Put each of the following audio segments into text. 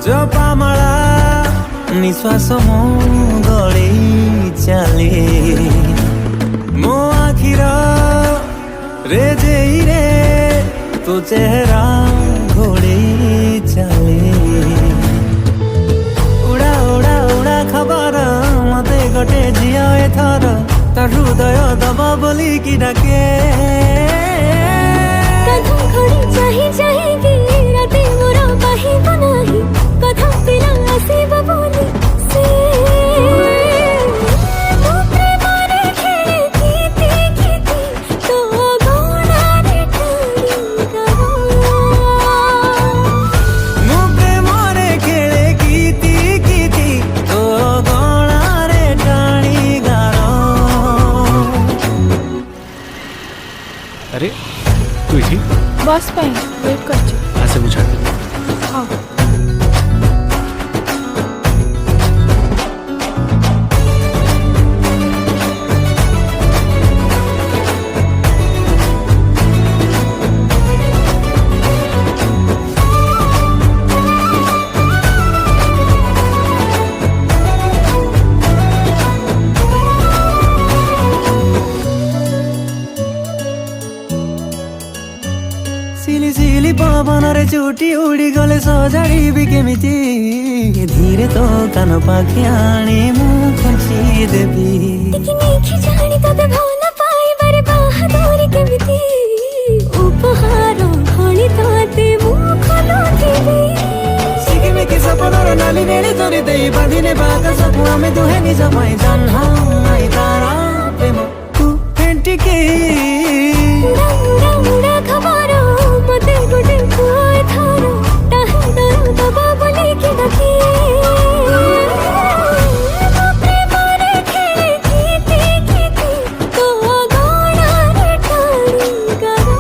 जपामाला निश्वास मो गले चले मो आखिर रे जेई रे तो चेहरा घोड़े चले उड़ा उड़ा उड़ा खबर मते गटे झिया एथर त हृदय दबा बोली कि डाके चाही चाही कि राते मोर बाही बनाही कथा पिला आसी बबोली से मो प्रेमरे खेले कीती कीती तो गोणारे ठाणी करो मो प्रेमरे खेले कीती कीती तो गोणारे ठाणी करो। अरे तू इठी बस पे वेट कर आसे बुझा हाँ सिली सिली पवन रे चुटी उड़ी गले सजाड़ी भी केमिति धीरे तो कान पाखे आने मुँह खुंची देवी देखी जानी तते भल पाइबारे बाहादुरी केमिति उपहार भଳି तते मुख लुथिबी सिकिमिकी सपनर नाली नेली तोरी देई बांधिने बाकसकु आमे दुहे निज पाई जन्हा आई तारा प्रेम तू फेंटिके उड़ा उड़ा उड़ा खबर मते गोटे पुए थारो ताही दरो दबा बोली कि डाके मो प्रेमरे खेले कीती कीती तो गोणारे ठाणी करो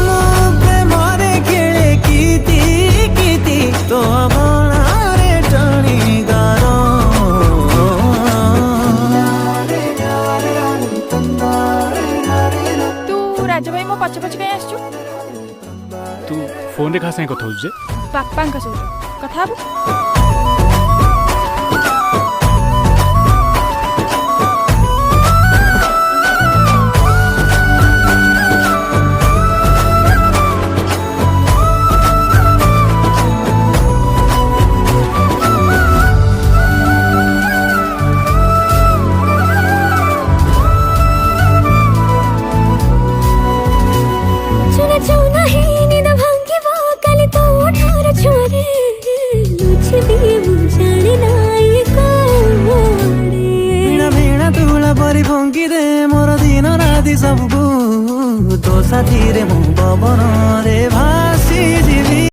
मो प्रेमरे खेले कीती कीती तो गोणारे ठाणी करो। तू राजा भाई मो पछे पछे कहीं आसछु तू फोन रे खासे कथा होजे बापांका सहित कथा हबु चुना चुना ही निद भांगी काली तो उठार छुआरे लुछि भी मुझाने नाई कोड़े वीणा वीणा तुला परी फंकी दे मोर दिन राति सबको तो साथी रे मो पवन रे भासी जीवी।